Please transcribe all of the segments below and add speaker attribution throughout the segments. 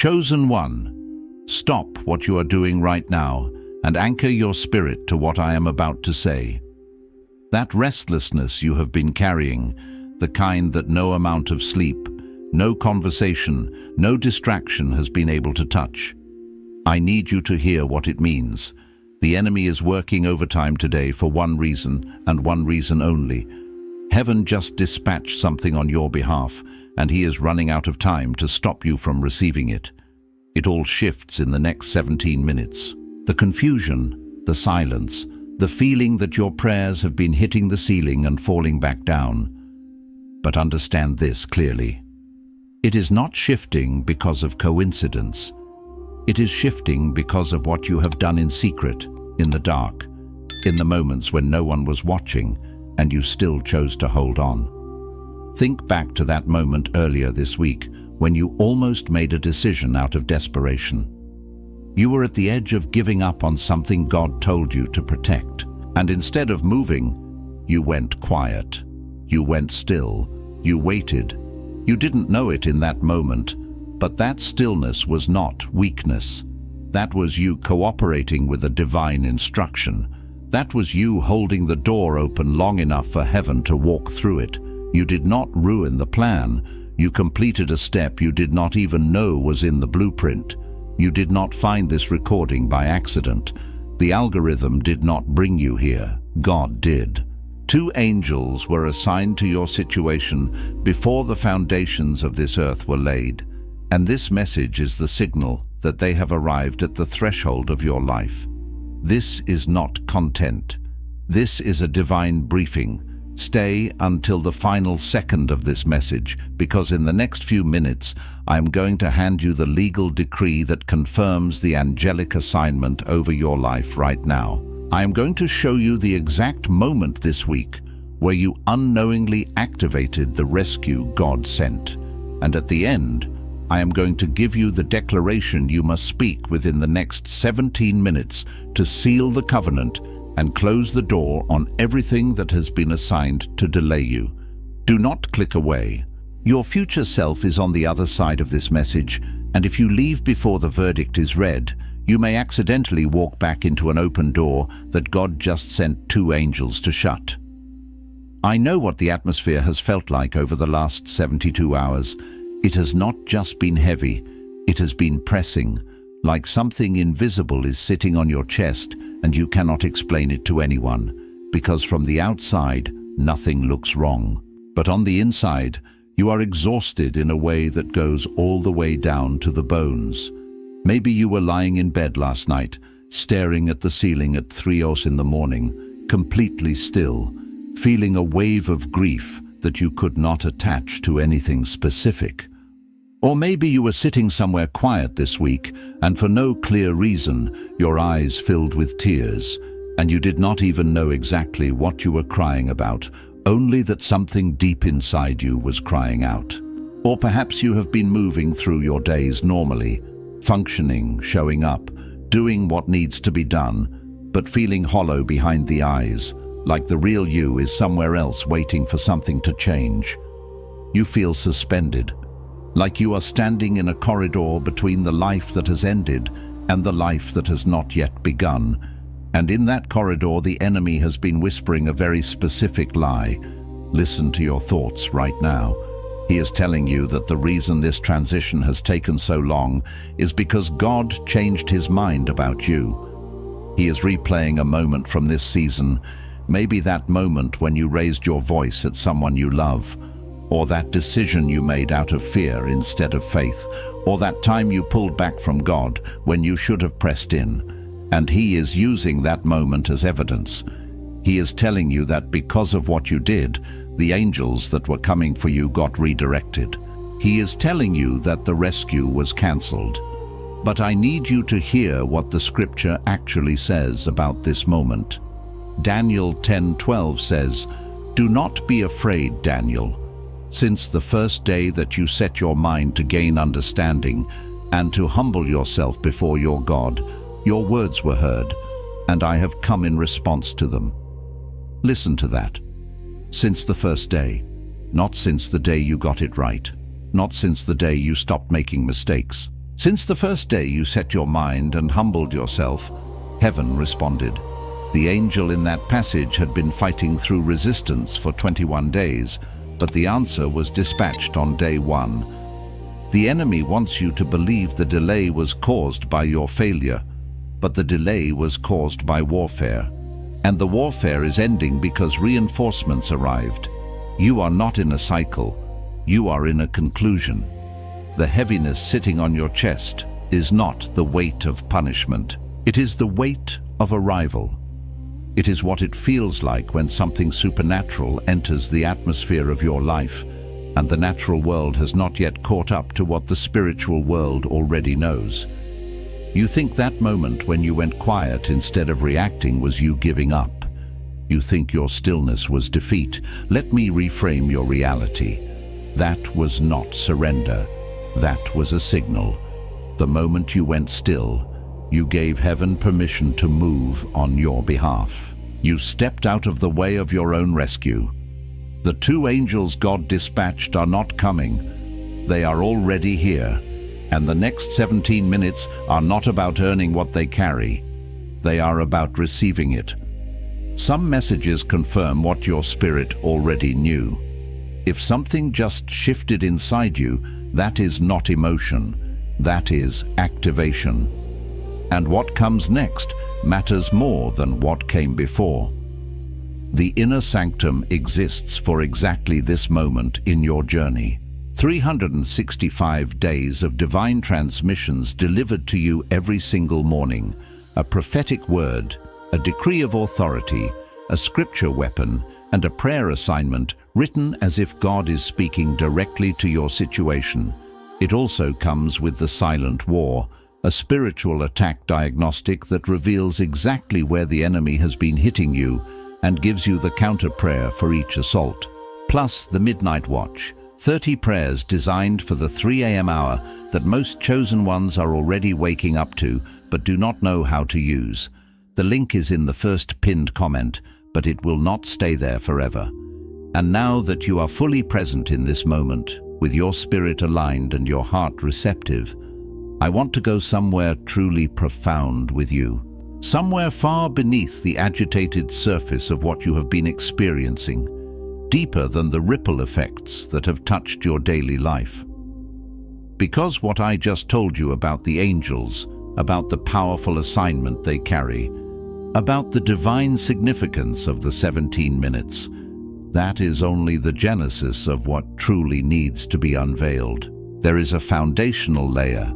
Speaker 1: Chosen one, stop what you are doing right now and anchor your spirit to what I am about to say. That restlessness you have been carrying, the kind that no amount of sleep, no conversation, no distraction has been able to touch. I need you to hear what it means. The enemy is working overtime today for one reason and one reason only. Heaven just dispatched something on your behalf, and he is running out of time to stop you from receiving it. It all shifts in the next 17 minutes. The confusion, the silence, the feeling that your prayers have been hitting the ceiling and falling back down. But understand this clearly. It is not shifting because of coincidence. It is shifting because of what you have done in secret, in the dark, in the moments when no one was watching and you still chose to hold on. Think back to that moment earlier this week when you almost made a decision out of desperation. You were at the edge of giving up on something God told you to protect, and instead of moving, you went quiet. You went still. You waited. You didn't know it in that moment, but that stillness was not weakness. That was you cooperating with a divine instruction. That was you holding the door open long enough for heaven to walk through it. You did not ruin the plan. You completed a step you did not even know was in the blueprint. You did not find this recording by accident. The algorithm did not bring you here. God did. 2 angels were assigned to your situation before the foundations of this earth were laid, and this message is the signal that they have arrived at the threshold of your life. This is not content. This is a divine briefing. Stay until the final second of this message, because in the next few minutes I am going to hand you the legal decree that confirms the angelic assignment over your life right now. I am going to show you the exact moment this week where you unknowingly activated the rescue God sent. And at the end, I am going to give you the declaration you must speak within the next 17 minutes to seal the covenant and close the door on everything that has been assigned to delay you. Do not click away. Your future self is on the other side of this message, and if you leave before the verdict is read, you may accidentally walk back into an open door that God just sent 2 angels to shut. I know what the atmosphere has felt like over the last 72 hours. It has not just been heavy, it has been pressing, like something invisible is sitting on your chest and you cannot explain it to anyone, because from the outside, nothing looks wrong. But on the inside, you are exhausted in a way that goes all the way down to the bones. Maybe you were lying in bed last night, staring at the ceiling at 3 in the morning, completely still, feeling a wave of grief that you could not attach to anything specific. Or maybe you were sitting somewhere quiet this week, and for no clear reason, your eyes filled with tears, and you did not even know exactly what you were crying about, only that something deep inside you was crying out. Or perhaps you have been moving through your days normally, functioning, showing up, doing what needs to be done, but feeling hollow behind the eyes, like the real you is somewhere else waiting for something to change. You feel suspended, like you are standing in a corridor between the life that has ended and the life that has not yet begun. And in that corridor, the enemy has been whispering a very specific lie. Listen to your thoughts right now. He is telling you that the reason this transition has taken so long is because God changed his mind about you. He is replaying a moment from this season, maybe that moment when you raised your voice at someone you love, or that decision you made out of fear instead of faith, or that time you pulled back from God when you should have pressed in. And he is using that moment as evidence. He is telling you that because of what you did, the angels that were coming for you got redirected. He is telling you that the rescue was cancelled. But I need you to hear what the scripture actually says about this moment. Daniel 10:12 says, "Do not be afraid, Daniel. Since the first day that you set your mind to gain understanding and to humble yourself before your God, your words were heard, and I have come in response to them." Listen to that. Since the first day, not since the day you got it right, not since the day you stopped making mistakes, Since the first day you set your mind and humbled yourself, heaven responded. The angel in that passage had been fighting through resistance for 21 days, but the answer was dispatched on day 1. The enemy wants you to believe the delay was caused by your failure, but the delay was caused by warfare. And the warfare is ending because reinforcements arrived. You are not in a cycle, you are in a conclusion. The heaviness sitting on your chest is not the weight of punishment. It is the weight of arrival. It is what it feels like when something supernatural enters the atmosphere of your life, and the natural world has not yet caught up to what the spiritual world already knows. You think that moment when you went quiet instead of reacting was you giving up. You think your stillness was defeat. Let me reframe your reality. That was not surrender. That was a signal. The moment you went still, you gave heaven permission to move on your behalf. You stepped out of the way of your own rescue. The 2 angels God dispatched are not coming. They are already here. And the next 17 minutes are not about earning what they carry. They are about receiving it. Some messages confirm what your spirit already knew. If something just shifted inside you, that is not emotion. That is activation. And what comes next matters more than what came before. The inner sanctum exists for exactly this moment in your journey. 365 days of divine transmissions delivered to you every single morning, a prophetic word, a decree of authority, a scripture weapon, and a prayer assignment written as if God is speaking directly to your situation. It also comes with the silent war, a spiritual attack diagnostic that reveals exactly where the enemy has been hitting you and gives you the counter prayer for each assault. Plus the midnight watch, 30 prayers designed for the 3 a.m. hour that most chosen ones are already waking up to but do not know how to use. The link is in the first pinned comment, but it will not stay there forever. And now that you are fully present in this moment, with your spirit aligned and your heart receptive, I want to go somewhere truly profound with you. Somewhere far beneath the agitated surface of what you have been experiencing, deeper than the ripple effects that have touched your daily life. Because what I just told you about the angels, about the powerful assignment they carry, about the divine significance of the 17 minutes, that is only the genesis of what truly needs to be unveiled. There is a foundational layer,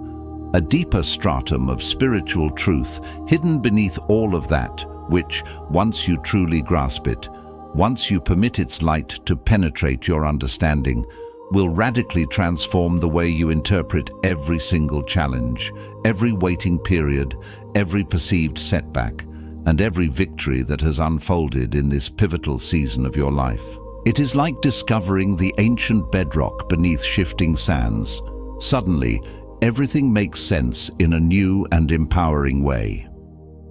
Speaker 1: a deeper stratum of spiritual truth hidden beneath all of that, which, once you truly grasp it, once you permit its light to penetrate your understanding, will radically transform the way you interpret every single challenge, every waiting period, every perceived setback, and every victory that has unfolded in this pivotal season of your life. It is like discovering the ancient bedrock beneath shifting sands. Suddenly, everything makes sense in a new and empowering way.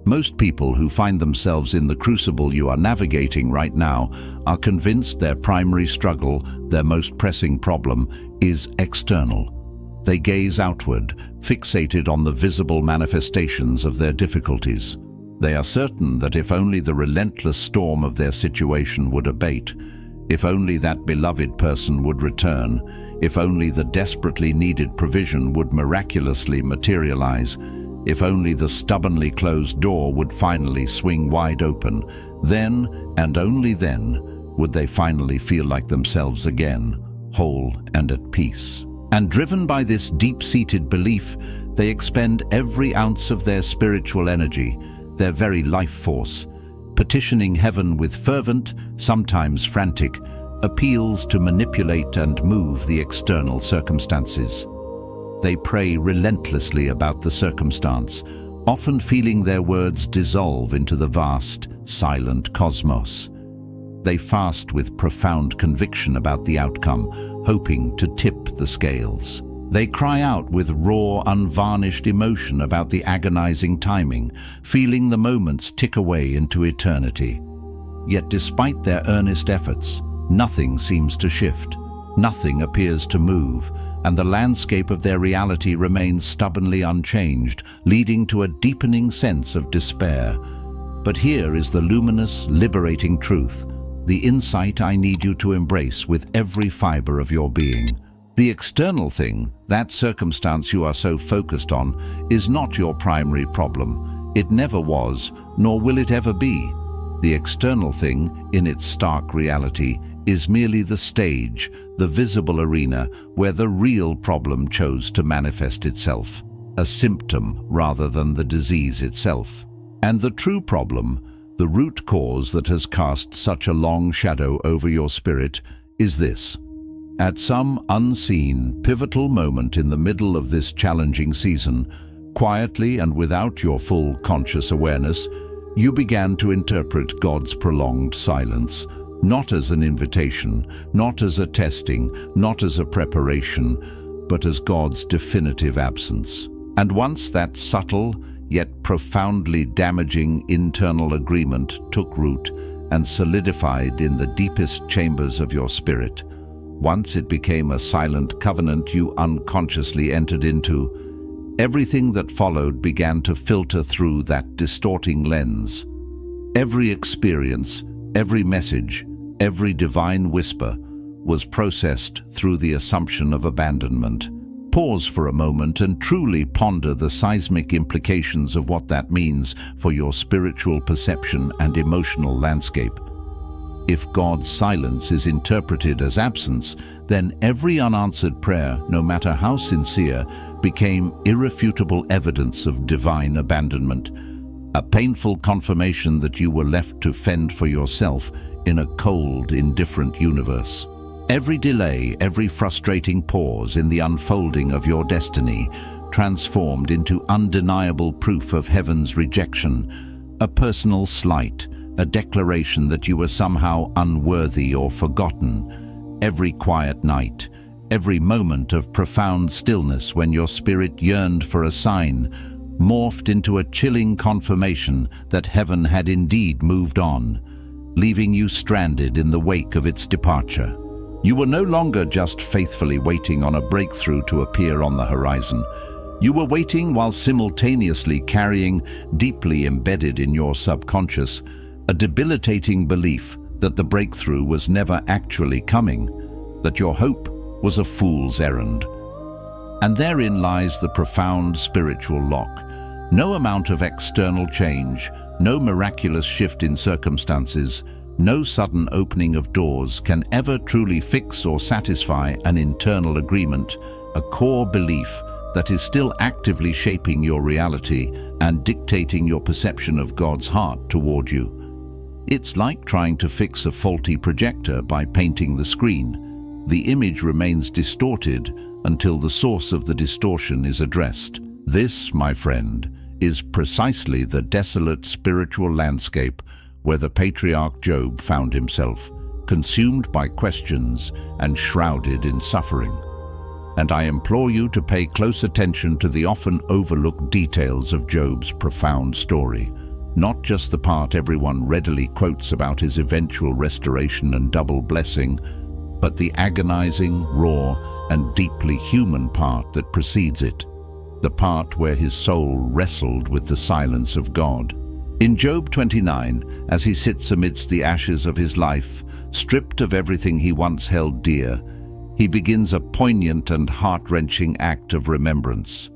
Speaker 1: Most people who find themselves in the crucible you are navigating right now are convinced their primary struggle, their most pressing problem, is external. They gaze outward, fixated on the visible manifestations of their difficulties. They are certain that if only the relentless storm of their situation would abate, if only that beloved person would return, if only the desperately needed provision would miraculously materialize, if only the stubbornly closed door would finally swing wide open, then, and only then, would they finally feel like themselves again, whole and at peace. And driven by this deep-seated belief, they expend every ounce of their spiritual energy, their very life force, petitioning heaven with fervent, sometimes frantic, appeals to manipulate and move the external circumstances. They pray relentlessly about the circumstance, often feeling their words dissolve into the vast, silent cosmos. They fast with profound conviction about the outcome, hoping to tip the scales. They cry out with raw, unvarnished emotion about the agonizing timing, feeling the moments tick away into eternity. Yet despite their earnest efforts, nothing seems to shift, nothing appears to move, and the landscape of their reality remains stubbornly unchanged, leading to a deepening sense of despair. But here is the luminous, liberating truth, the insight I need you to embrace with every fiber of your being. The external thing, that circumstance you are so focused on, is not your primary problem. It never was, nor will it ever be. The external thing, in its stark reality, is merely the stage, the visible arena where the real problem chose to manifest itself, a symptom rather than the disease itself. And the true problem, the root cause that has cast such a long shadow over your spirit, is this. At some unseen, pivotal moment in the middle of this challenging season, quietly and without your full conscious awareness, you began to interpret God's prolonged silence, not as an invitation, not as a testing, not as a preparation, but as God's definitive absence. And once that subtle, yet profoundly damaging internal agreement took root and solidified in the deepest chambers of your spirit, once it became a silent covenant you unconsciously entered into, everything that followed began to filter through that distorting lens. Every experience, every message, every divine whisper was processed through the assumption of abandonment. Pause for a moment and truly ponder the seismic implications of what that means for your spiritual perception and emotional landscape. If God's silence is interpreted as absence, then every unanswered prayer, no matter how sincere, became irrefutable evidence of divine abandonment, a painful confirmation that you were left to fend for yourself in a cold, indifferent universe. Every delay, every frustrating pause in the unfolding of your destiny transformed into undeniable proof of heaven's rejection, a personal slight, a declaration that you were somehow unworthy or forgotten. Every quiet night, every moment of profound stillness when your spirit yearned for a sign, morphed into a chilling confirmation that heaven had indeed moved on, leaving you stranded in the wake of its departure. You were no longer just faithfully waiting on a breakthrough to appear on the horizon. You were waiting while simultaneously carrying, deeply embedded in your subconscious, a debilitating belief that the breakthrough was never actually coming, that your hope was a fool's errand. And therein lies the profound spiritual lock. No amount of external change, no miraculous shift in circumstances, no sudden opening of doors can ever truly fix or satisfy an internal agreement, a core belief that is still actively shaping your reality and dictating your perception of God's heart toward you. It's like trying to fix a faulty projector by painting the screen. The image remains distorted until the source of the distortion is addressed. This, my friend, is precisely the desolate spiritual landscape where the patriarch Job found himself, consumed by questions and shrouded in suffering. And I implore you to pay close attention to the often overlooked details of Job's profound story, not just the part everyone readily quotes about his eventual restoration and double blessing, but the agonizing, raw, and deeply human part that precedes it, the part where his soul wrestled with the silence of God. In Job 29, as he sits amidst the ashes of his life, stripped of everything he once held dear, he begins a poignant and heart-wrenching act of remembrance.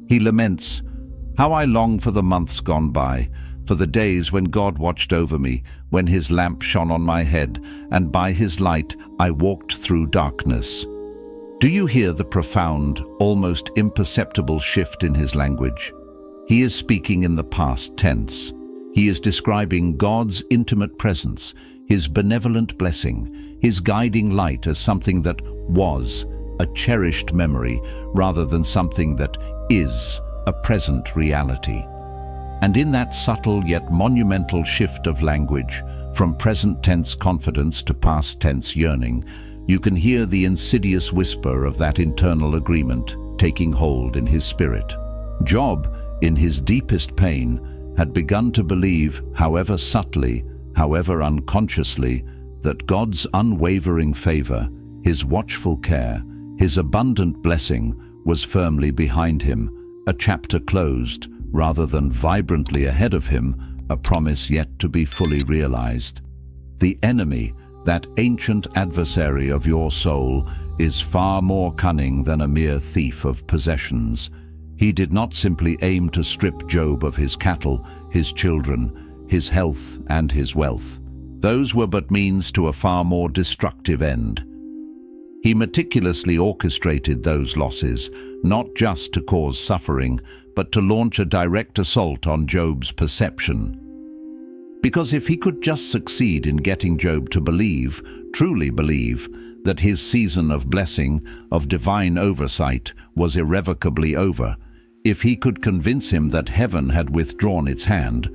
Speaker 1: He laments, "How I long for the months gone by, for the days when God watched over me, when his lamp shone on my head, and by his light I walked through darkness." Do you hear the profound, almost imperceptible shift in his language? He is speaking in the past tense. He is describing God's intimate presence, his benevolent blessing, his guiding light as something that was, a cherished memory, rather than something that is, a present reality. And in that subtle yet monumental shift of language, from present tense confidence to past tense yearning, you can hear the insidious whisper of that internal agreement taking hold in his spirit. Job, in his deepest pain, had begun to believe, however subtly, however unconsciously, that God's unwavering favor, his watchful care, His abundant blessing was firmly behind him, a chapter closed, rather than vibrantly ahead of him, a promise yet to be fully realized. The enemy, that ancient adversary of your soul, is far more cunning than a mere thief of possessions. He did not simply aim to strip Job of his cattle, his children, his health, and his wealth. Those were but means to a far more destructive end. He meticulously orchestrated those losses, not just to cause suffering, but to launch a direct assault on Job's perception. Because if he could just succeed in getting Job to believe, truly believe, that his season of blessing, of divine oversight, was irrevocably over, if he could convince him that heaven had withdrawn its hand,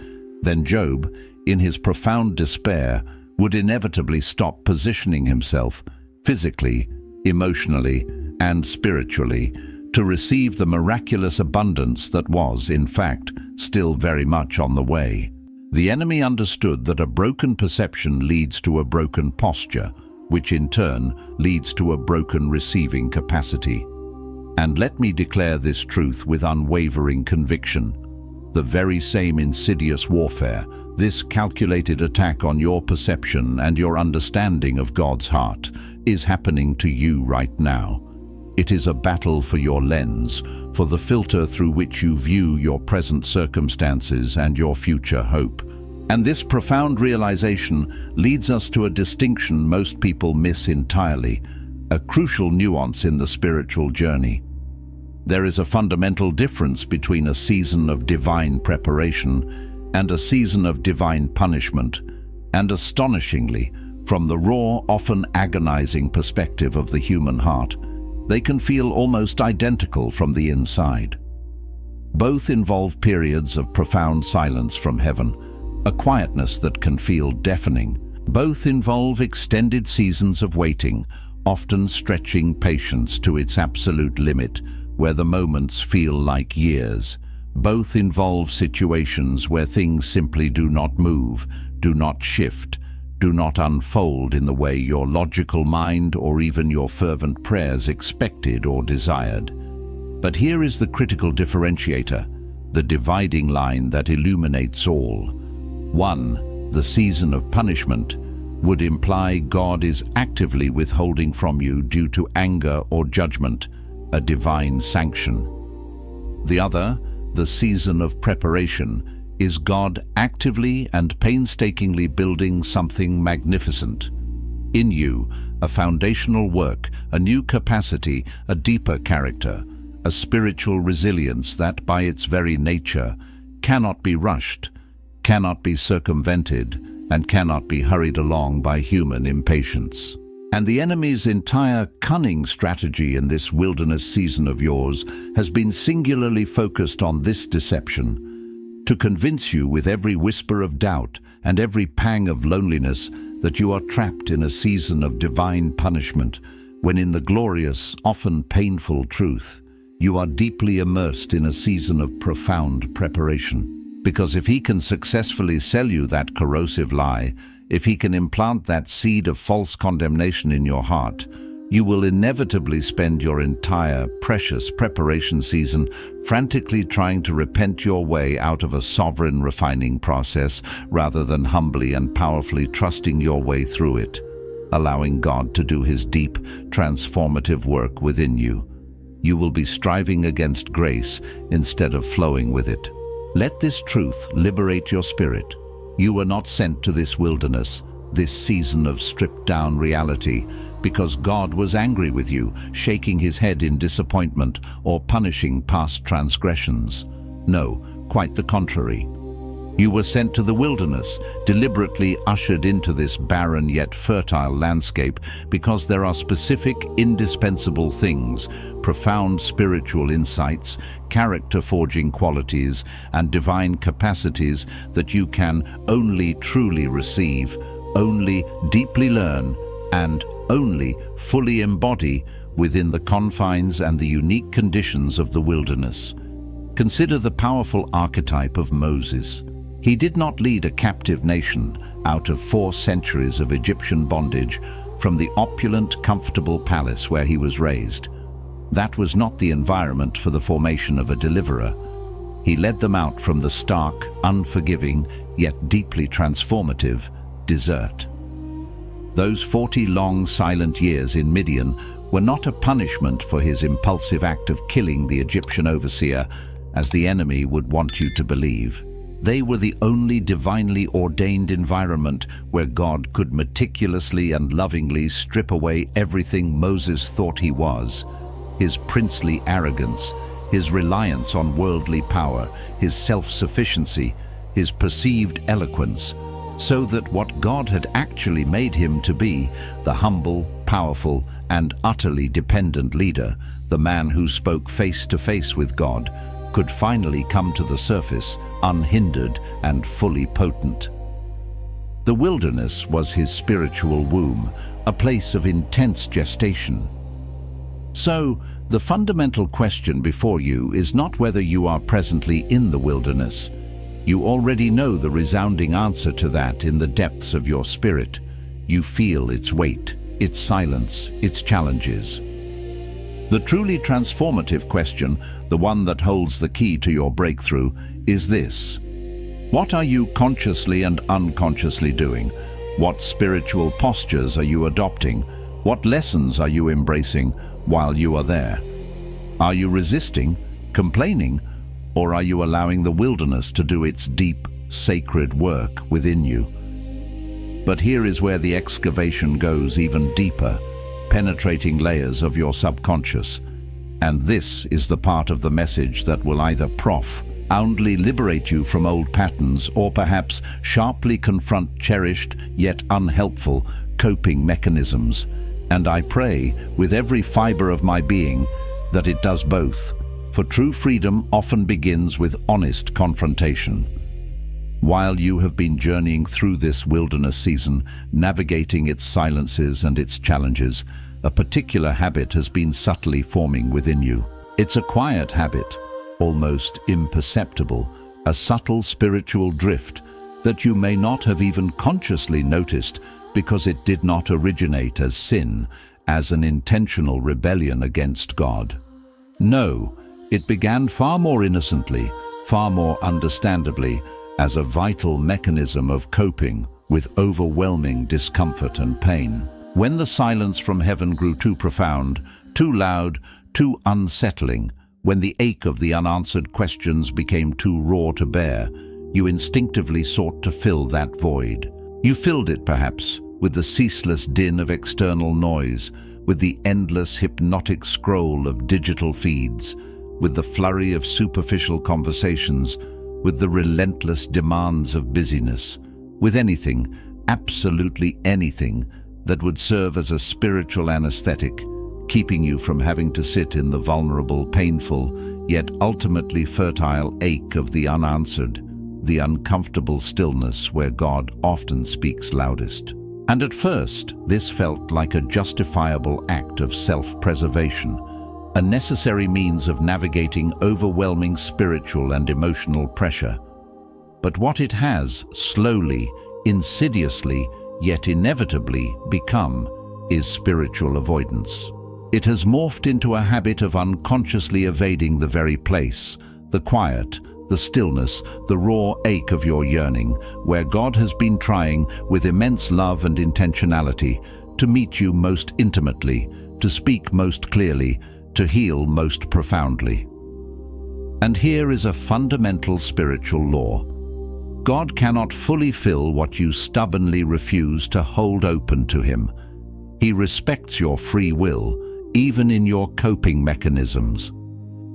Speaker 1: then Job, in his profound despair, would inevitably stop positioning himself, physically, emotionally, and spiritually, to receive the miraculous abundance that was, in fact, still very much on the way. The enemy understood that a broken perception leads to a broken posture, which in turn leads to a broken receiving capacity. And let me declare this truth with unwavering conviction. The very same insidious warfare, this calculated attack on your perception and your understanding of God's heart, is happening to you right now. It is a battle for your lens, for the filter through which you view your present circumstances and your future hope. And this profound realization leads us to a distinction most people miss entirely, a crucial nuance in the spiritual journey. There is a fundamental difference between a season of divine preparation and a season of divine punishment, and astonishingly, from the raw, often agonizing perspective of the human heart, they can feel almost identical from the inside. Both involve periods of profound silence from heaven, a quietness that can feel deafening. Both involve extended seasons of waiting, often stretching patience to its absolute limit, where the moments feel like years. Both involve situations where things simply do not move, do not shift, do not unfold in the way your logical mind or even your fervent prayers expected or desired. But here is the critical differentiator, the dividing line that illuminates all. 1. The season of punishment would imply God is actively withholding from you due to anger or judgment, a divine sanction. The other, the season of preparation, is God actively and painstakingly building something magnificent. In you, a foundational work, a new capacity, a deeper character, a spiritual resilience that by its very nature cannot be rushed, cannot be circumvented, and cannot be hurried along by human impatience. And the enemy's entire cunning strategy in this wilderness season of yours has been singularly focused on this deception, to convince you with every whisper of doubt and every pang of loneliness that you are trapped in a season of divine punishment, when in the glorious, often painful truth, you are deeply immersed in a season of profound preparation. Because if he can successfully sell you that corrosive lie, if he can implant that seed of false condemnation in your heart, you will inevitably spend your entire precious preparation season frantically trying to repent your way out of a sovereign refining process rather than humbly and powerfully trusting your way through it, allowing God to do his deep, transformative work within you. You will be striving against grace instead of flowing with it. Let this truth liberate your spirit. You were not sent to this wilderness, this season of stripped-down reality, because God was angry with you, shaking his head in disappointment or punishing past transgressions. No, quite the contrary. You were sent to the wilderness, deliberately ushered into this barren yet fertile landscape, because there are specific, indispensable things, profound spiritual insights, character-forging qualities, and divine capacities that you can only truly receive, only deeply learn, and only fully embody within the confines and the unique conditions of the wilderness. Consider the powerful archetype of Moses. He did not lead a captive nation out of 4 centuries of Egyptian bondage from the opulent, comfortable palace where he was raised. That was not the environment for the formation of a deliverer. He led them out from the stark, unforgiving, yet deeply transformative desert. Those 40 long, silent years in Midian were not a punishment for his impulsive act of killing the Egyptian overseer, as the enemy would want you to believe. They were the only divinely ordained environment where God could meticulously and lovingly strip away everything Moses thought he was: his princely arrogance, his reliance on worldly power, his self-sufficiency, his perceived eloquence, so that what God had actually made him to be, the humble, powerful, and utterly dependent leader, the man who spoke face to face with God, could finally come to the surface, unhindered and fully potent. The wilderness was his spiritual womb, a place of intense gestation. So, the fundamental question before you is not whether you are presently in the wilderness. You already know the resounding answer to that in the depths of your spirit. You feel its weight, its silence, its challenges. The truly transformative question, the one that holds the key to your breakthrough, is this: what are you consciously and unconsciously doing? What spiritual postures are you adopting? What lessons are you embracing while you are there? Are you resisting, complaining, or are you allowing the wilderness to do its deep, sacred work within you? But here is where the excavation goes even deeper, penetrating layers of your subconscious. And this is the part of the message that will either profoundly liberate you from old patterns or perhaps sharply confront cherished yet unhelpful coping mechanisms. And I pray with every fiber of my being that it does both, for true freedom often begins with honest confrontation. While you have been journeying through this wilderness season, navigating its silences and its challenges, a particular habit has been subtly forming within you. It's a quiet habit, almost imperceptible, a subtle spiritual drift that you may not have even consciously noticed because it did not originate as sin, as an intentional rebellion against God. No, it began far more innocently, far more understandably, as a vital mechanism of coping with overwhelming discomfort and pain. When the silence from heaven grew too profound, too loud, too unsettling, when the ache of the unanswered questions became too raw to bear, you instinctively sought to fill that void. You filled it, perhaps, with the ceaseless din of external noise, with the endless hypnotic scroll of digital feeds, with the flurry of superficial conversations, with the relentless demands of busyness, with anything, absolutely anything, that would serve as a spiritual anesthetic, keeping you from having to sit in the vulnerable, painful, yet ultimately fertile ache of the unanswered, the uncomfortable stillness where God often speaks loudest. And at first, this felt like a justifiable act of self-preservation, a necessary means of navigating overwhelming spiritual and emotional pressure. But what it has slowly, insidiously, yet inevitably become is spiritual avoidance. It has morphed into a habit of unconsciously evading the very place, the quiet, the stillness, the raw ache of your yearning, where God has been trying, with immense love and intentionality, to meet you most intimately, to speak most clearly, to heal most profoundly. And here is a fundamental spiritual law. God cannot fully fill what you stubbornly refuse to hold open to Him. He respects your free will, even in your coping mechanisms.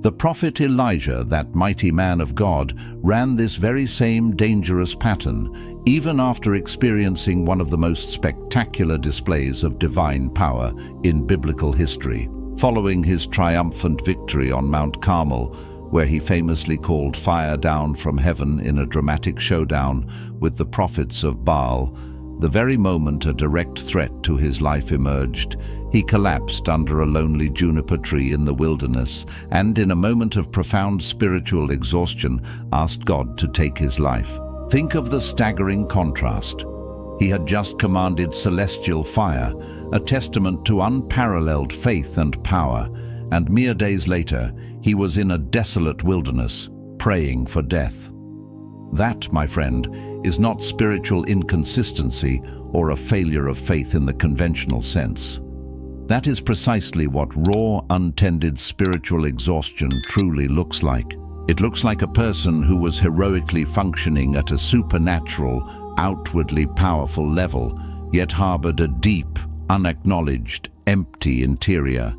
Speaker 1: The prophet Elijah, that mighty man of God, ran this very same dangerous pattern, even after experiencing one of the most spectacular displays of divine power in biblical history. Following his triumphant victory on Mount Carmel, where he famously called fire down from heaven in a dramatic showdown with the prophets of Baal, the very moment a direct threat to his life emerged, he collapsed under a lonely juniper tree in the wilderness and, in a moment of profound spiritual exhaustion, asked God to take his life. Think of the staggering contrast. He had just commanded celestial fire, a testament to unparalleled faith and power, and mere days later, he was in a desolate wilderness, praying for death. That, my friend, is not spiritual inconsistency or a failure of faith in the conventional sense. That is precisely what raw, untended spiritual exhaustion truly looks like. It looks like a person who was heroically functioning at a supernatural, outwardly powerful level, yet harbored a deep, unacknowledged, empty interior,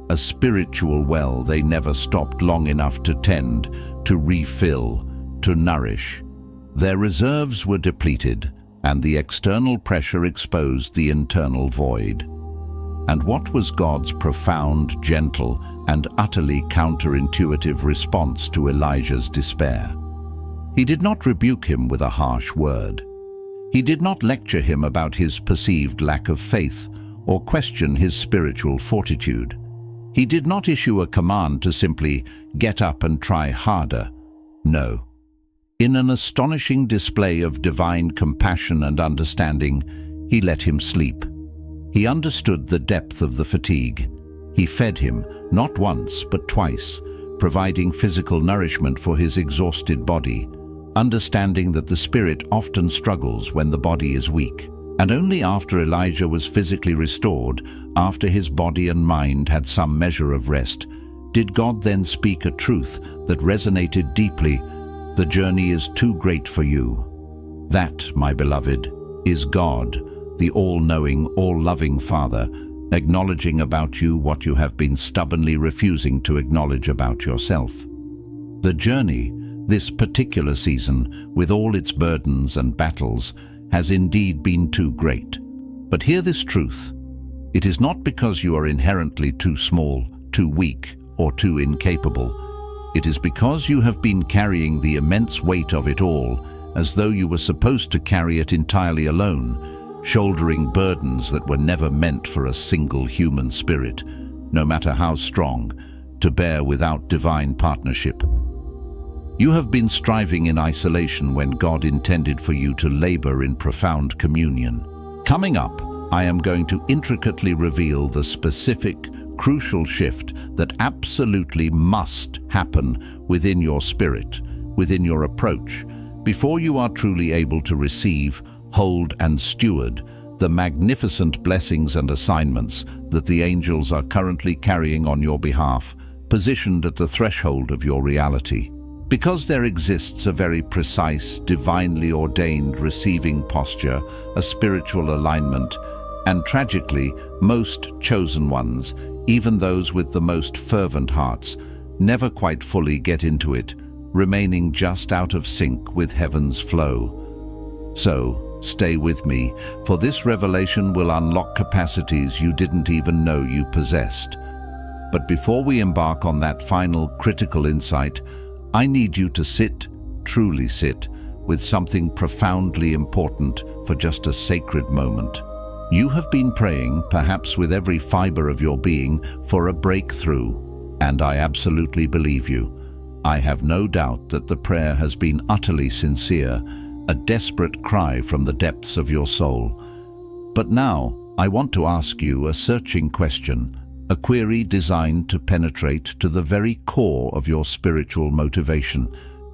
Speaker 1: a spiritual well they never stopped long enough to tend, to refill, to nourish. Their reserves were depleted, and the external pressure exposed the internal void. And what was God's profound, gentle, and utterly counterintuitive response to Elijah's despair? He did not rebuke him with a harsh word. He did not lecture him about his perceived lack of faith or question his spiritual fortitude. He did not issue a command to simply get up and try harder. No. In an astonishing display of divine compassion and understanding, he let him sleep. He understood the depth of the fatigue. He fed him, not once but twice, providing physical nourishment for his exhausted body, understanding that the spirit often struggles when the body is weak. And only after Elijah was physically restored, after his body and mind had some measure of rest, did God then speak a truth that resonated deeply: the journey is too great for you. That, my beloved, is God, the all-knowing, all-loving Father, acknowledging about you what you have been stubbornly refusing to acknowledge about yourself. The journey, this particular season, with all its burdens and battles, has indeed been too great. But hear this truth: it is not because you are inherently too small, too weak, or too incapable. It is because you have been carrying the immense weight of it all, as though you were supposed to carry it entirely alone, shouldering burdens that were never meant for a single human spirit, no matter how strong, to bear without divine partnership. You have been striving in isolation when God intended for you to labor in profound communion. Coming up, I am going to intricately reveal the specific, crucial shift that absolutely must happen within your spirit, within your approach, before you are truly able to receive, hold, and steward the magnificent blessings and assignments that the angels are currently carrying on your behalf, positioned at the threshold of your reality. Because there exists a very precise, divinely ordained receiving posture, a spiritual alignment, and tragically, most chosen ones, even those with the most fervent hearts, never quite fully get into it, remaining just out of sync with heaven's flow. So, stay with me, for this revelation will unlock capacities you didn't even know you possessed. But before we embark on that final critical insight, I need you to sit, truly sit, with something profoundly important for just a sacred moment. You have been praying, perhaps with every fiber of your being, for a breakthrough, and I absolutely believe you. I have no doubt that the prayer has been utterly sincere, a desperate cry from the depths of your soul. But now, I want to ask you a searching question, a query designed to penetrate to the very core of your spiritual motivation,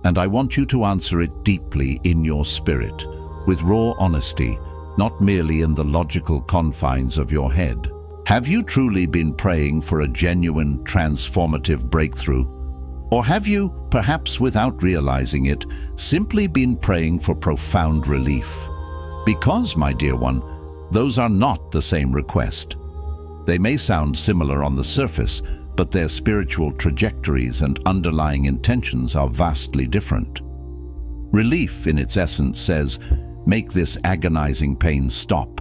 Speaker 1: and I want you to answer it deeply in your spirit, with raw honesty, not merely in the logical confines of your head. Have you truly been praying for a genuine, transformative breakthrough? Or have you, perhaps without realizing it, simply been praying for profound relief? Because, my dear one, those are not the same request. They may sound similar on the surface, but their spiritual trajectories and underlying intentions are vastly different. Relief, in its essence, says, make this agonizing pain stop,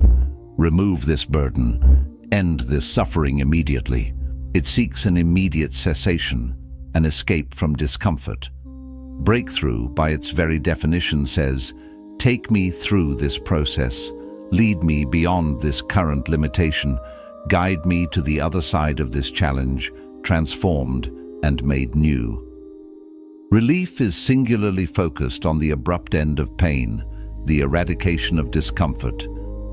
Speaker 1: remove this burden, end this suffering immediately. It seeks an immediate cessation, an escape from discomfort. Breakthrough, by its very definition, says, take me through this process, lead me beyond this current limitation, guide me to the other side of this challenge, transformed and made new. Relief is singularly focused on the abrupt end of pain, the eradication of discomfort,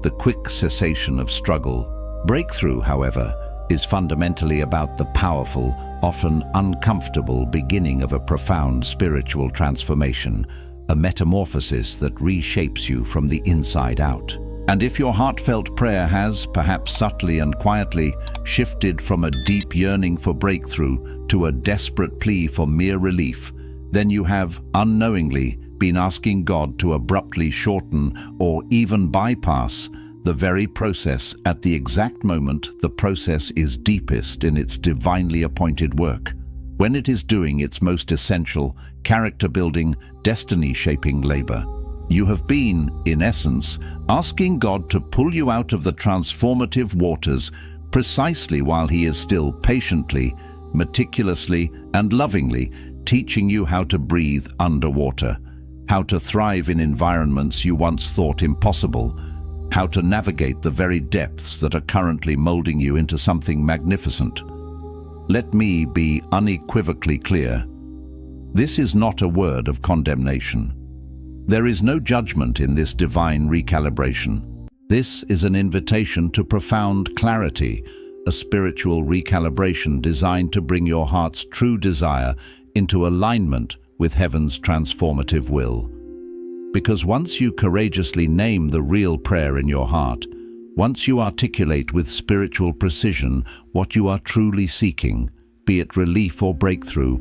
Speaker 1: the quick cessation of struggle. Breakthrough, however, is fundamentally about the powerful, often uncomfortable beginning of a profound spiritual transformation, a metamorphosis that reshapes you from the inside out. And if your heartfelt prayer has, perhaps subtly and quietly, shifted from a deep yearning for breakthrough to a desperate plea for mere relief, then you have, unknowingly, been asking God to abruptly shorten or even bypass the very process at the exact moment the process is deepest in its divinely appointed work, when it is doing its most essential, character-building, destiny-shaping labor. You have been, in essence, asking God to pull you out of the transformative waters precisely while He is still patiently, meticulously, and lovingly teaching you how to breathe underwater, how to thrive in environments you once thought impossible, how to navigate the very depths that are currently molding you into something magnificent. Let me be unequivocally clear. This is not a word of condemnation. There is no judgment in this divine recalibration. This is an invitation to profound clarity, a spiritual recalibration designed to bring your heart's true desire into alignment with heaven's transformative will. Because once you courageously name the real prayer in your heart, once you articulate with spiritual precision what you are truly seeking, be it relief or breakthrough,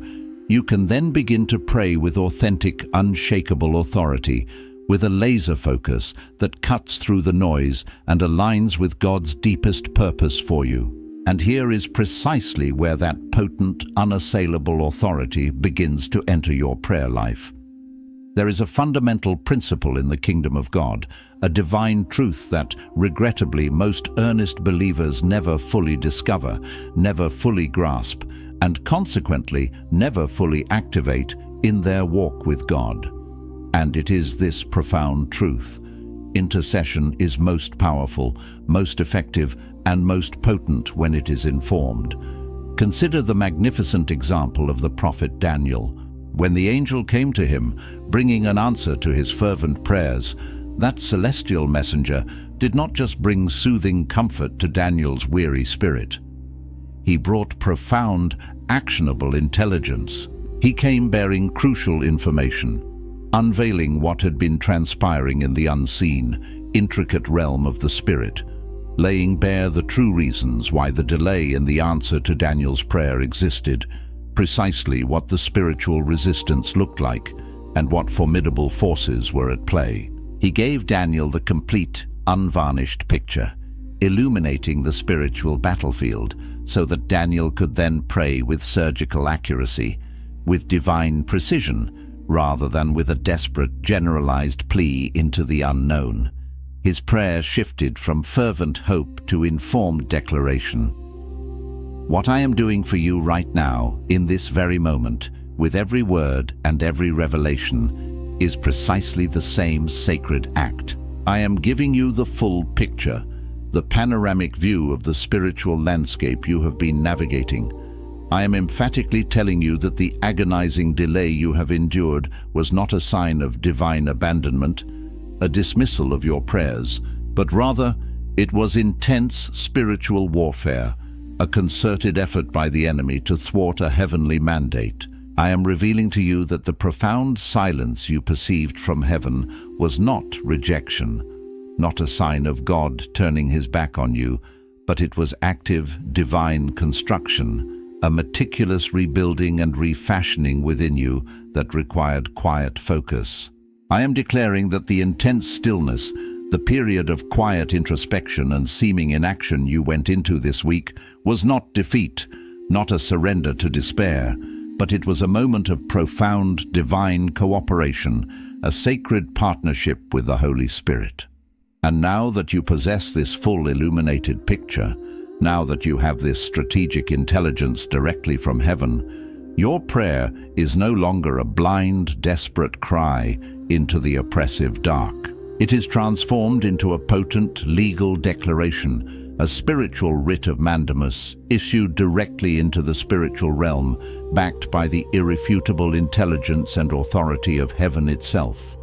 Speaker 1: you can then begin to pray with authentic, unshakable authority, with a laser focus that cuts through the noise and aligns with God's deepest purpose for you. And here is precisely where that potent, unassailable authority begins to enter your prayer life. There is a fundamental principle in the kingdom of God, a divine truth that, regrettably, most earnest believers never fully discover, never fully grasp, and consequently never fully activate in their walk with God. And it is this profound truth: intercession is most powerful, most effective, and most potent when it is informed. Consider the magnificent example of the prophet Daniel. When the angel came to him, bringing an answer to his fervent prayers, that celestial messenger did not just bring soothing comfort to Daniel's weary spirit. He brought profound, actionable intelligence. He came bearing crucial information, unveiling what had been transpiring in the unseen, intricate realm of the spirit, laying bare the true reasons why the delay in the answer to Daniel's prayer existed, precisely what the spiritual resistance looked like, and what formidable forces were at play. He gave Daniel the complete, unvarnished picture, illuminating the spiritual battlefield, so that Daniel could then pray with surgical accuracy, with divine precision, rather than with a desperate, generalized plea into the unknown. His prayer shifted from fervent hope to informed declaration. What I am doing for you right now, in this very moment, with every word and every revelation, is precisely the same sacred act. I am giving you the full picture, the panoramic view of the spiritual landscape you have been navigating. I am emphatically telling you that the agonizing delay you have endured was not a sign of divine abandonment, a dismissal of your prayers, but rather it was intense spiritual warfare, a concerted effort by the enemy to thwart a heavenly mandate. I am revealing to you that the profound silence you perceived from heaven was not rejection, not a sign of God turning His back on you, but it was active, divine construction, a meticulous rebuilding and refashioning within you that required quiet focus. I am declaring that the intense stillness, the period of quiet introspection and seeming inaction you went into this week, was not defeat, not a surrender to despair, but it was a moment of profound divine cooperation, a sacred partnership with the Holy Spirit. And now that you possess this full illuminated picture, now that you have this strategic intelligence directly from heaven, your prayer is no longer a blind, desperate cry into the oppressive dark. It is transformed into a potent legal declaration, a spiritual writ of mandamus issued directly into the spiritual realm, backed by the irrefutable intelligence and authority of heaven itself.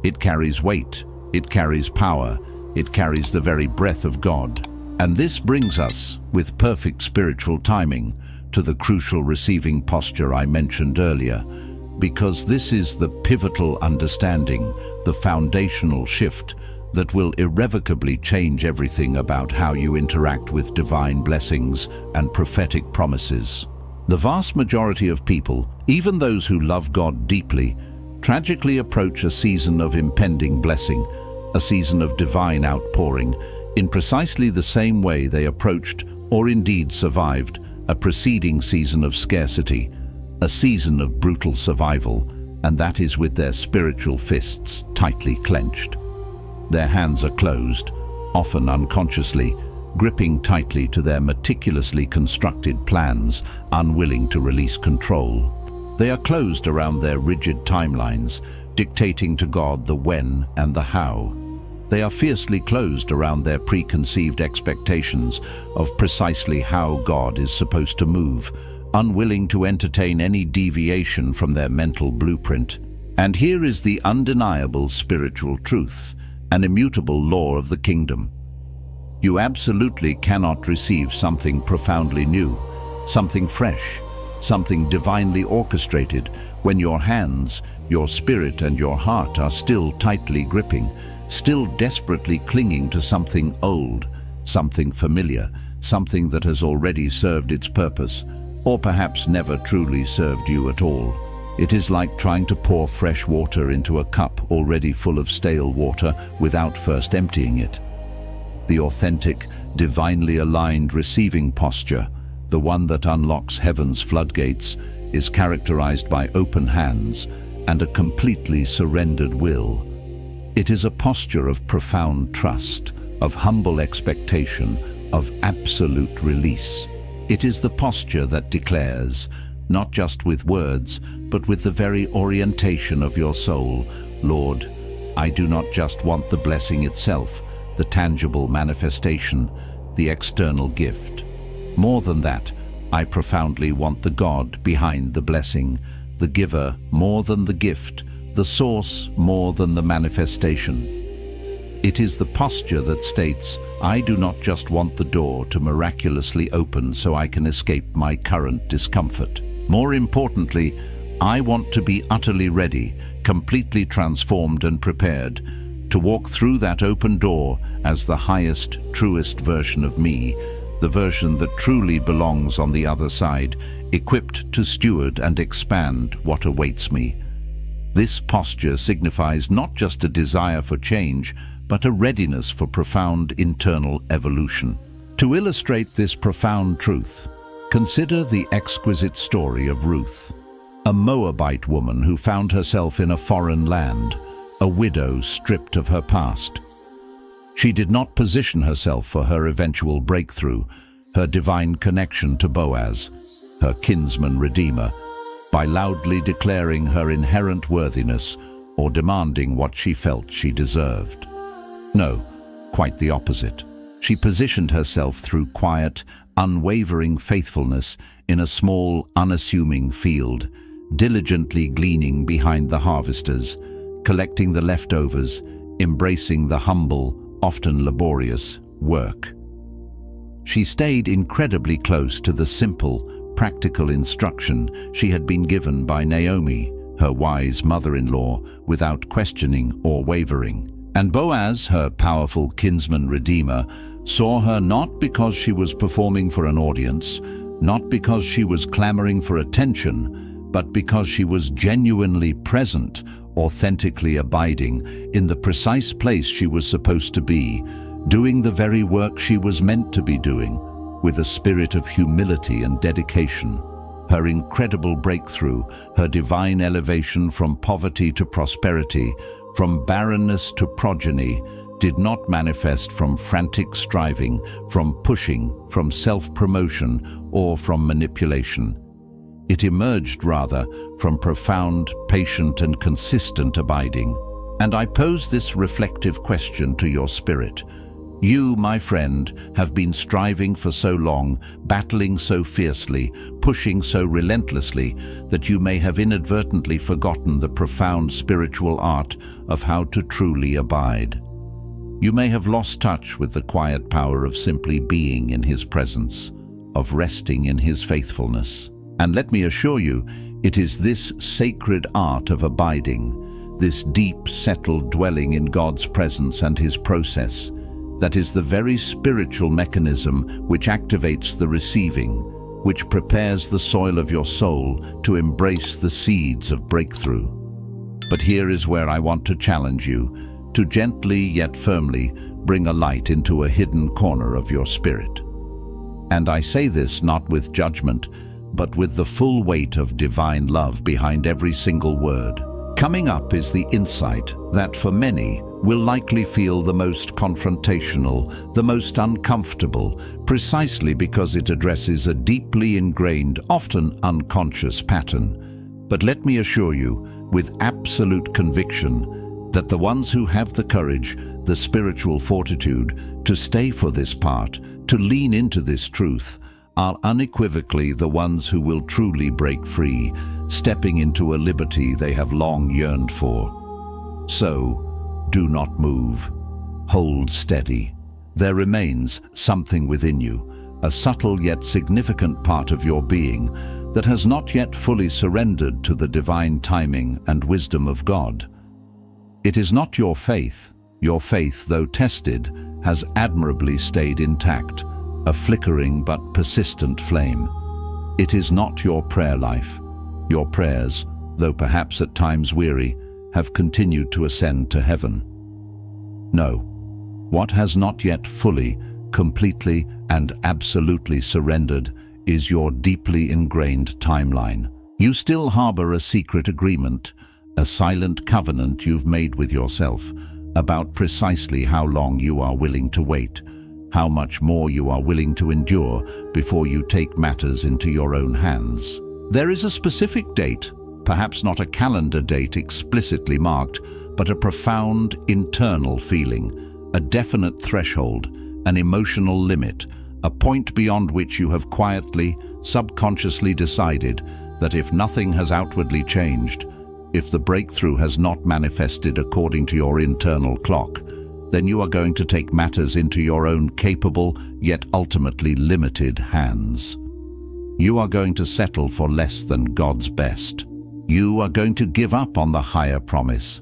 Speaker 1: It carries weight, it carries power, it carries the very breath of God. And this brings us, with perfect spiritual timing, to the crucial receiving posture I mentioned earlier, because this is the pivotal understanding, the foundational shift that will irrevocably change everything about how you interact with divine blessings and prophetic promises. The vast majority of people, even those who love God deeply, tragically approach a season of impending blessing, a season of divine outpouring, in precisely the same way they approached, or indeed survived, a preceding season of scarcity, a season of brutal survival, and that is with their spiritual fists tightly clenched. Their hands are closed, often unconsciously, gripping tightly to their meticulously constructed plans, unwilling to release control. They are closed around their rigid timelines, dictating to God the when and the how. They are fiercely closed around their preconceived expectations of precisely how God is supposed to move, unwilling to entertain any deviation from their mental blueprint. And here is the undeniable spiritual truth, an immutable law of the kingdom. You absolutely cannot receive something profoundly new, something fresh, something divinely orchestrated when your hands, your spirit and your heart are still tightly gripping, still desperately clinging to something old, something familiar, something that has already served its purpose, or perhaps never truly served you at all. It is like trying to pour fresh water into a cup already full of stale water without first emptying it. The authentic, divinely aligned receiving posture, the one that unlocks heaven's floodgates, is characterized by open hands and a completely surrendered will. It is a posture of profound trust, of humble expectation, of absolute release. It is the posture that declares, not just with words, but with the very orientation of your soul, Lord, I do not just want the blessing itself, the tangible manifestation, the external gift. More than that, I profoundly want the God behind the blessing, the giver more than the gift, the source more than the manifestation. It is the posture that states, I do not just want the door to miraculously open so I can escape my current discomfort. More importantly, I want to be utterly ready, completely transformed and prepared, to walk through that open door as the highest, truest version of me, the version that truly belongs on the other side, equipped to steward and expand what awaits me. This posture signifies not just a desire for change, but a readiness for profound internal evolution. To illustrate this profound truth, consider the exquisite story of Ruth, a Moabite woman who found herself in a foreign land, a widow stripped of her past. She did not position herself for her eventual breakthrough, her divine connection to Boaz, her kinsman redeemer, by loudly declaring her inherent worthiness or demanding what she felt she deserved. No, quite the opposite. She positioned herself through quiet, unwavering faithfulness in a small, unassuming field, diligently gleaning behind the harvesters, collecting the leftovers, embracing the humble, often laborious, work. She stayed incredibly close to the simple, practical instruction she had been given by Naomi, her wise mother-in-law, without questioning or wavering. And Boaz, her powerful kinsman redeemer, saw her not because she was performing for an audience, not because she was clamoring for attention, but because she was genuinely present, authentically abiding in the precise place she was supposed to be, doing the very work she was meant to be doing, with a spirit of humility and dedication. Her incredible breakthrough, her divine elevation from poverty to prosperity, from barrenness to progeny, did not manifest from frantic striving, from pushing, from self-promotion, or from manipulation. It emerged, rather, from profound, patient, and consistent abiding. And I pose this reflective question to your spirit. You, my friend, have been striving for so long, battling so fiercely, pushing so relentlessly, that you may have inadvertently forgotten the profound spiritual art of how to truly abide. You may have lost touch with the quiet power of simply being in His presence, of resting in His faithfulness. And let me assure you, it is this sacred art of abiding, this deep, settled dwelling in God's presence and His process, that is the very spiritual mechanism which activates the receiving, which prepares the soil of your soul to embrace the seeds of breakthrough. But here is where I want to challenge you, to gently yet firmly bring a light into a hidden corner of your spirit. And I say this not with judgment, but with the full weight of divine love behind every single word. Coming up is the insight that for many will likely feel the most confrontational, the most uncomfortable, precisely because it addresses a deeply ingrained, often unconscious pattern. But let me assure you, with absolute conviction, that the ones who have the courage, the spiritual fortitude, to stay for this part, to lean into this truth, are unequivocally the ones who will truly break free, stepping into a liberty they have long yearned for. So, do not move. Hold steady. There remains something within you, a subtle yet significant part of your being that has not yet fully surrendered to the divine timing and wisdom of God. It is not your faith. Your faith, though tested, has admirably stayed intact, a flickering but persistent flame. It is not your prayer life. Your prayers, though perhaps at times weary, have continued to ascend to heaven. No, what has not yet fully, completely, and absolutely surrendered is your deeply ingrained timeline. You still harbor a secret agreement, a silent covenant you've made with yourself about precisely how long you are willing to wait, how much more you are willing to endure before you take matters into your own hands. There is a specific date, perhaps not a calendar date explicitly marked, but a profound internal feeling, a definite threshold, an emotional limit, a point beyond which you have quietly, subconsciously decided that if nothing has outwardly changed, if the breakthrough has not manifested according to your internal clock, then you are going to take matters into your own capable, yet ultimately limited hands. You are going to settle for less than God's best. You are going to give up on the higher promise.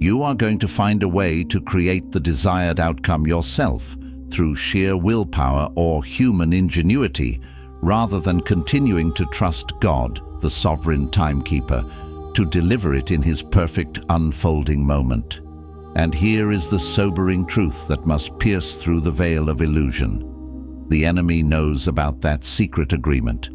Speaker 1: You are going to find a way to create the desired outcome yourself through sheer willpower or human ingenuity, rather than continuing to trust God, the sovereign timekeeper, to deliver it in His perfect unfolding moment. And here is the sobering truth that must pierce through the veil of illusion. The enemy knows about that secret agreement.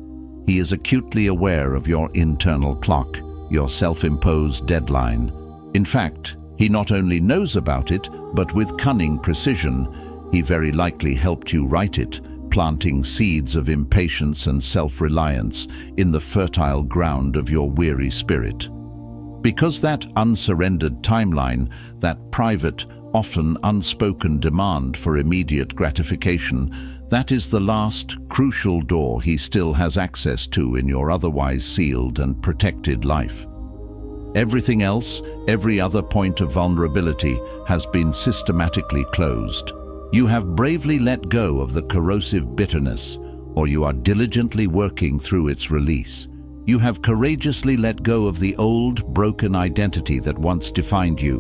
Speaker 1: He is acutely aware of your internal clock, your self-imposed deadline. In fact, he not only knows about it, but with cunning precision, he very likely helped you write it, planting seeds of impatience and self-reliance in the fertile ground of your weary spirit. Because that unsurrendered timeline, that private, often unspoken demand for immediate gratification, that is the last crucial door he still has access to in your otherwise sealed and protected life. Everything else, every other point of vulnerability, has been systematically closed. You have bravely let go of the corrosive bitterness, or you are diligently working through its release. You have courageously let go of the old, broken identity that once defined you,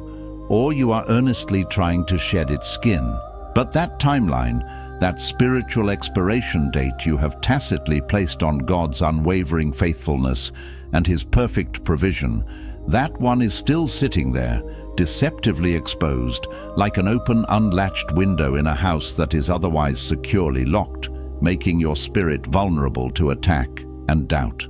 Speaker 1: or you are earnestly trying to shed its skin. But that timeline, that spiritual expiration date you have tacitly placed on God's unwavering faithfulness and His perfect provision, that one is still sitting there, deceptively exposed, like an open, unlatched window in a house that is otherwise securely locked, making your spirit vulnerable to attack and doubt.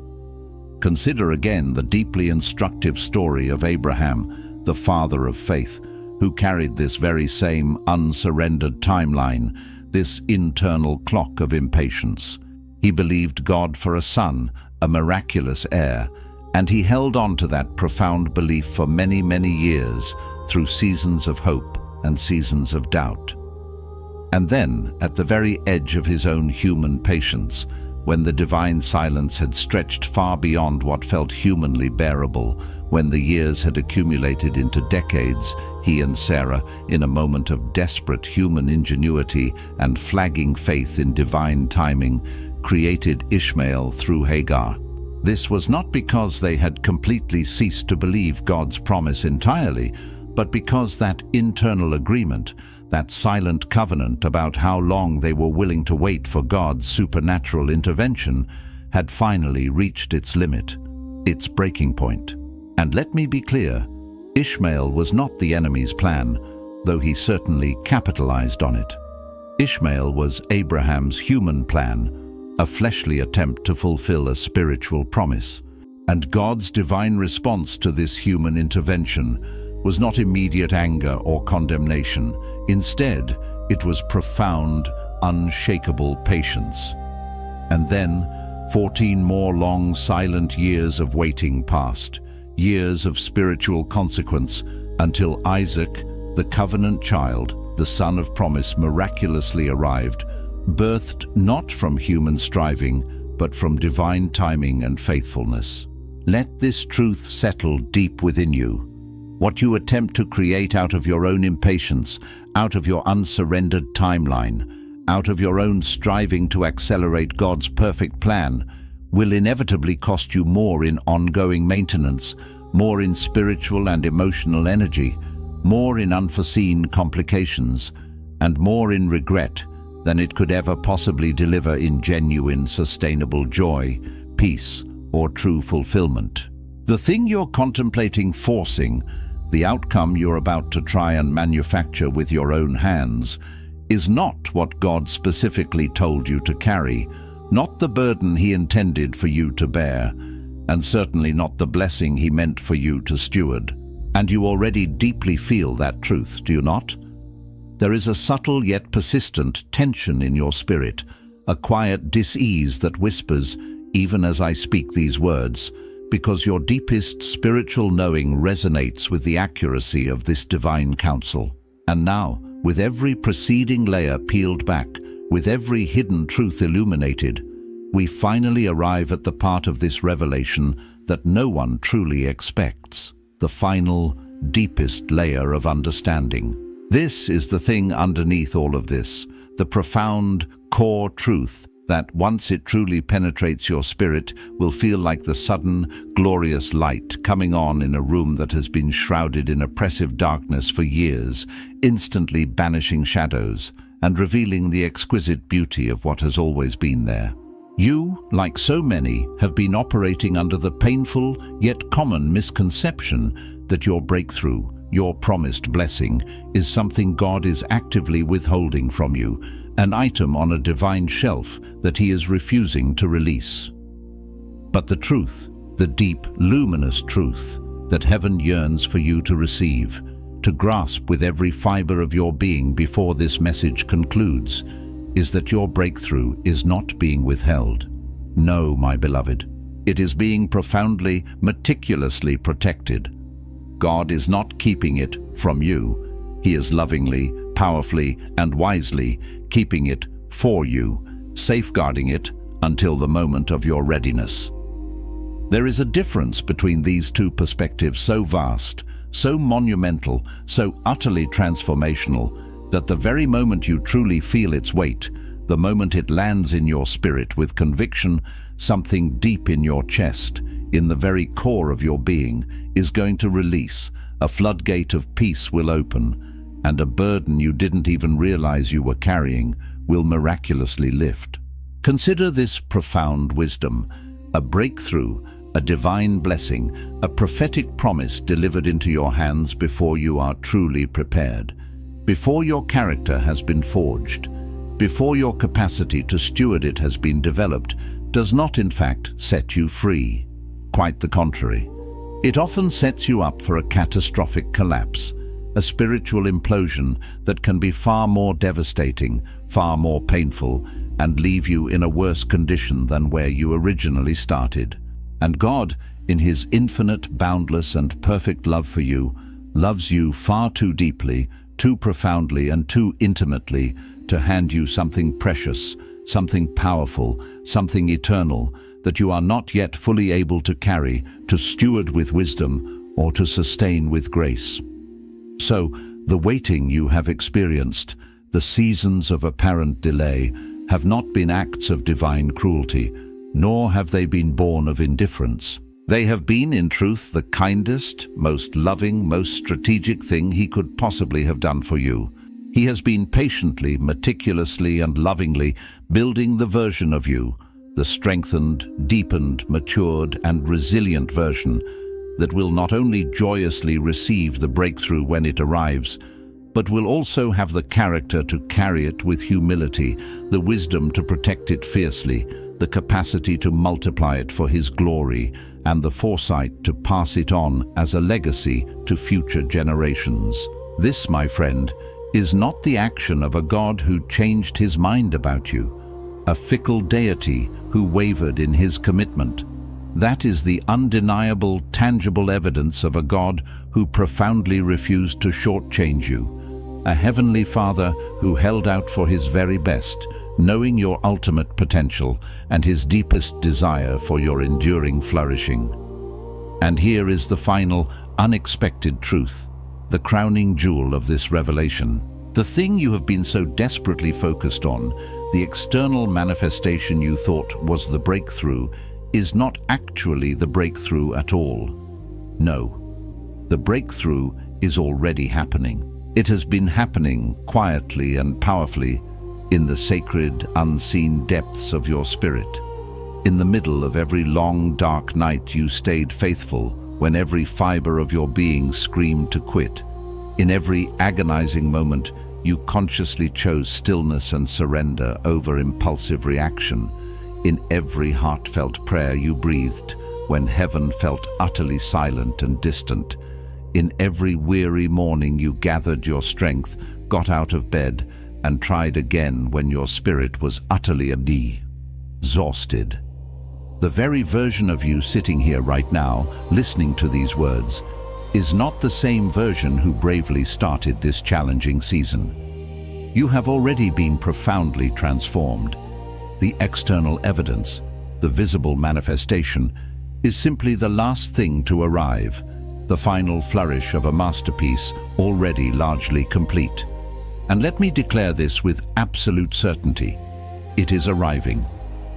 Speaker 1: Consider again the deeply instructive story of Abraham, the father of faith, who carried this very same unsurrendered timeline, this internal clock of impatience. He believed God for a son, a miraculous heir, and he held on to that profound belief for many, many years through seasons of hope and seasons of doubt. And then, at the very edge of his own human patience, when the divine silence had stretched far beyond what felt humanly bearable, When the years had accumulated into decades, he and Sarah, in a moment of desperate human ingenuity and flagging faith in divine timing, created Ishmael through Hagar. This was not because they had completely ceased to believe God's promise entirely, but because that internal agreement, that silent covenant about how long they were willing to wait for God's supernatural intervention, had finally reached its limit, its breaking point. And let me be clear, Ishmael was not the enemy's plan, though he certainly capitalized on it. Ishmael was Abraham's human plan, a fleshly attempt to fulfill a spiritual promise. And God's divine response to this human intervention was not immediate anger or condemnation. Instead, it was profound, unshakable patience. And then, 14 more long, silent years of waiting passed, years of spiritual consequence, until Isaac, the covenant child, the son of promise, miraculously arrived, birthed not from human striving, but from divine timing and faithfulness. Let this truth settle deep within you. What you attempt to create out of your own impatience, out of your unsurrendered timeline, out of your own striving to accelerate God's perfect plan, will inevitably cost you more in ongoing maintenance, more in spiritual and emotional energy, more in unforeseen complications, and more in regret than it could ever possibly deliver in genuine, sustainable joy, peace, or true fulfillment. The thing you're contemplating forcing, the outcome you're about to try and manufacture with your own hands, is not what God specifically told you to carry, not the burden He intended for you to bear, and certainly not the blessing He meant for you to steward. And you already deeply feel that truth, do you not? There is a subtle yet persistent tension in your spirit, a quiet dis-ease that whispers, even as I speak these words, because your deepest spiritual knowing resonates with the accuracy of this divine counsel. And now, with every preceding layer peeled back, with every hidden truth illuminated, we finally arrive at the part of this revelation that no one truly expects, the final, deepest layer of understanding. This is the thing underneath all of this, the profound, core truth that, once it truly penetrates your spirit, will feel like the sudden, glorious light coming on in a room that has been shrouded in oppressive darkness for years, instantly banishing shadows and revealing the exquisite beauty of what has always been there. You, like so many, have been operating under the painful yet common misconception that your breakthrough, your promised blessing, is something God is actively withholding from you, an item on a divine shelf that He is refusing to release. But the truth, the deep, luminous truth that heaven yearns for you to receive, to grasp with every fiber of your being before this message concludes, is that your breakthrough is not being withheld. No, my beloved, it is being profoundly, meticulously protected. God is not keeping it from you. He is lovingly, powerfully, and wisely keeping it for you, safeguarding it until the moment of your readiness. There is a difference between these two perspectives so vast, so monumental, so utterly transformational, that the very moment you truly feel its weight, the moment it lands in your spirit with conviction, something deep in your chest, in the very core of your being, is going to release, a floodgate of peace will open, and a burden you didn't even realize you were carrying will miraculously lift. Consider this profound wisdom, a breakthrough, a divine blessing, a prophetic promise delivered into your hands before you are truly prepared, before your character has been forged, before your capacity to steward it has been developed, does not in fact set you free. Quite the contrary. It often sets you up for a catastrophic collapse, a spiritual implosion that can be far more devastating, far more painful, and leave you in a worse condition than where you originally started. And God, in His infinite, boundless, and perfect love for you, loves you far too deeply, too profoundly, and too intimately to hand you something precious, something powerful, something eternal, that you are not yet fully able to carry, to steward with wisdom, or to sustain with grace. So, the waiting you have experienced, the seasons of apparent delay, have not been acts of divine cruelty, nor have they been born of indifference. They have been, in truth, the kindest, most loving, most strategic thing He could possibly have done for you. He has been patiently, meticulously, and lovingly building the version of you, the strengthened, deepened, matured, and resilient version that will not only joyously receive the breakthrough when it arrives, but will also have the character to carry it with humility, the wisdom to protect it fiercely, the capacity to multiply it for His glory, and the foresight to pass it on as a legacy to future generations. This, my friend, is not the action of a God who changed His mind about you, a fickle deity who wavered in His commitment. That is the undeniable, tangible evidence of a God who profoundly refused to shortchange you, a heavenly Father who held out for His very best, knowing your ultimate potential and His deepest desire for your enduring flourishing. And here is the final, unexpected truth, the crowning jewel of this revelation. The thing you have been so desperately focused on, the external manifestation you thought was the breakthrough, is not actually the breakthrough at all. No, the breakthrough is already happening. It has been happening quietly and powerfully in the sacred, unseen depths of your spirit. In the middle of every long, dark night you stayed faithful when every fiber of your being screamed to quit. In every agonizing moment, you consciously chose stillness and surrender over impulsive reaction. In every heartfelt prayer you breathed when heaven felt utterly silent and distant. In every weary morning you gathered your strength, got out of bed, and tried again when your spirit was utterly exhausted. The very version of you sitting here right now, listening to these words, is not the same version who bravely started this challenging season. You have already been profoundly transformed. The external evidence, the visible manifestation, is simply the last thing to arrive, the final flourish of a masterpiece already largely complete. And let me declare this with absolute certainty. It is arriving.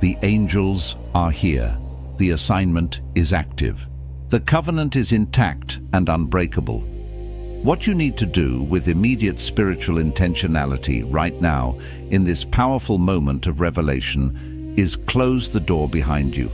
Speaker 1: The angels are here. The assignment is active. The covenant is intact and unbreakable. What you need to do with immediate spiritual intentionality right now in this powerful moment of revelation is close the door behind you.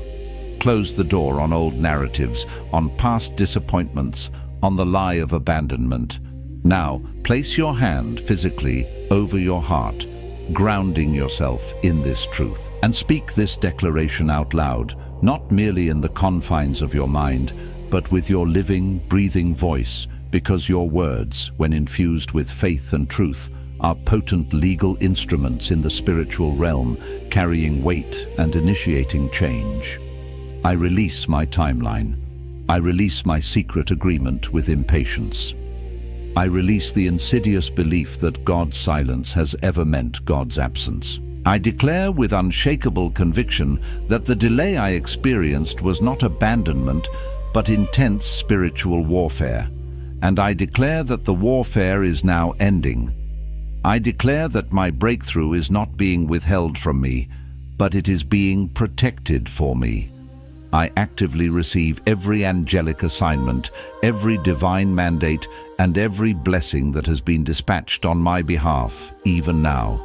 Speaker 1: Close the door on old narratives, on past disappointments, on the lie of abandonment. Now, place your hand physically over your heart, grounding yourself in this truth, and speak this declaration out loud, not merely in the confines of your mind, but with your living, breathing voice, because your words, when infused with faith and truth, are potent legal instruments in the spiritual realm, carrying weight and initiating change. I release my timeline. I release my secret agreement with impatience. I release the insidious belief that God's silence has ever meant God's absence. I declare with unshakable conviction that the delay I experienced was not abandonment, but intense spiritual warfare. And I declare that the warfare is now ending. I declare that my breakthrough is not being withheld from me, but it is being protected for me. I actively receive every angelic assignment, every divine mandate, and every blessing that has been dispatched on my behalf, even now.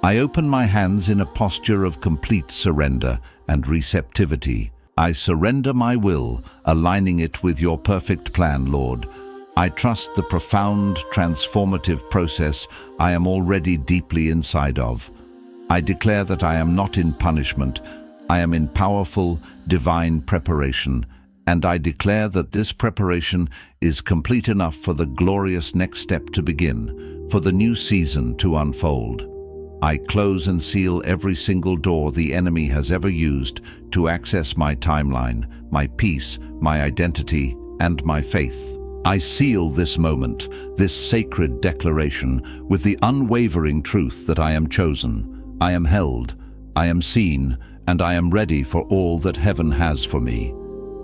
Speaker 1: I open my hands in a posture of complete surrender and receptivity. I surrender my will, aligning it with your perfect plan, Lord. I trust the profound, transformative process I am already deeply inside of. I declare that I am not in punishment. I am in powerful, divine preparation, and I declare that this preparation is complete enough for the glorious next step to begin, for the new season to unfold. I close and seal every single door the enemy has ever used to access my timeline, my peace, my identity, and my faith. I seal this moment, this sacred declaration, with the unwavering truth that I am chosen, I am held, I am seen, and I am ready for all that heaven has for me.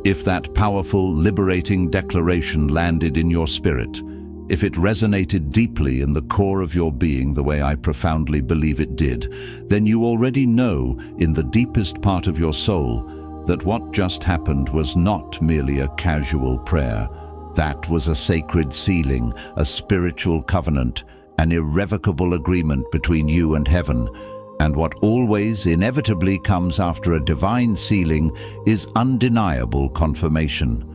Speaker 1: If that powerful, liberating declaration landed in your spirit, if it resonated deeply in the core of your being the way I profoundly believe it did, then you already know in the deepest part of your soul that what just happened was not merely a casual prayer. That was a sacred sealing, a spiritual covenant, an irrevocable agreement between you and heaven. And what always inevitably comes after a divine sealing is undeniable confirmation.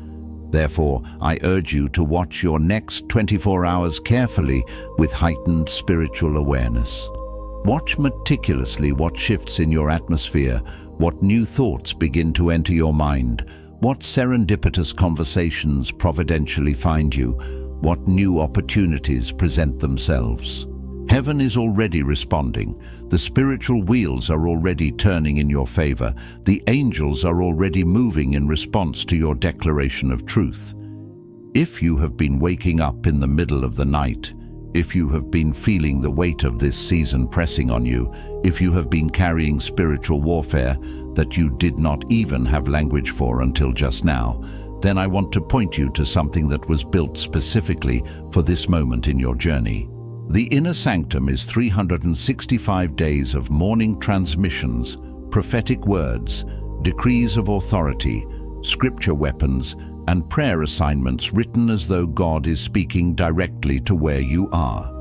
Speaker 1: Therefore, I urge you to watch your next 24 hours carefully with heightened spiritual awareness. Watch meticulously what shifts in your atmosphere, what new thoughts begin to enter your mind, what serendipitous conversations providentially find you, what new opportunities present themselves. Heaven is already responding. The spiritual wheels are already turning in your favor. The angels are already moving in response to your declaration of truth. If you have been waking up in the middle of the night, if you have been feeling the weight of this season pressing on you, if you have been carrying spiritual warfare that you did not even have language for until just now, then I want to point you to something that was built specifically for this moment in your journey. The Inner Sanctum is 365 days of morning transmissions, prophetic words, decrees of authority, scripture weapons, and prayer assignments written as though God is speaking directly to where you are.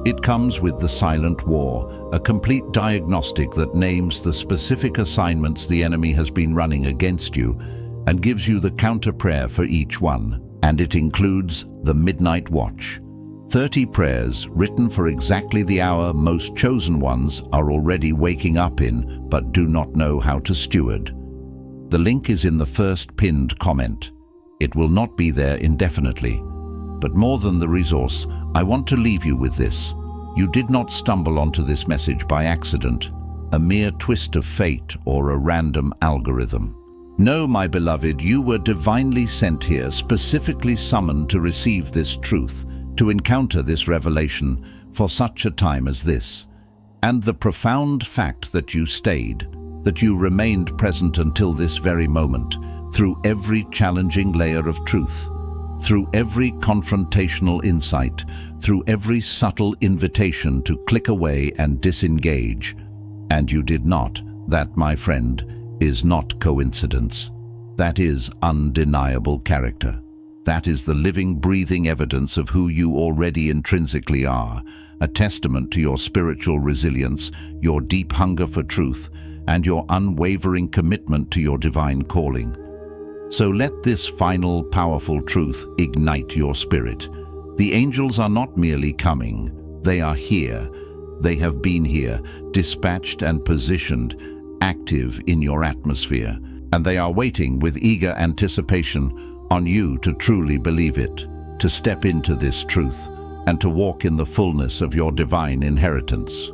Speaker 1: It comes with the Silent War, a complete diagnostic that names the specific assignments the enemy has been running against you and gives you the counter prayer for each one. And it includes the Midnight Watch. 30 prayers written for exactly the hour most chosen ones are already waking up in but do not know how to steward. The link is in the first pinned comment. It will not be there indefinitely. But more than the resource, I want to leave you with this. You did not stumble onto this message by accident, a mere twist of fate or a random algorithm. No, my beloved, you were divinely sent here, specifically summoned to receive this truth, to encounter this revelation for such a time as this. And the profound fact that you stayed, that you remained present until this very moment, through every challenging layer of truth, through every confrontational insight, through every subtle invitation to click away and disengage. And you did not. That, my friend, is not coincidence. That is undeniable character. That is the living, breathing evidence of who you already intrinsically are, a testament to your spiritual resilience, your deep hunger for truth, and your unwavering commitment to your divine calling. So let this final, powerful truth ignite your spirit. The angels are not merely coming, they are here. They have been here, dispatched and positioned, active in your atmosphere, and they are waiting with eager anticipation on you to truly believe it, to step into this truth, and to walk in the fullness of your divine inheritance.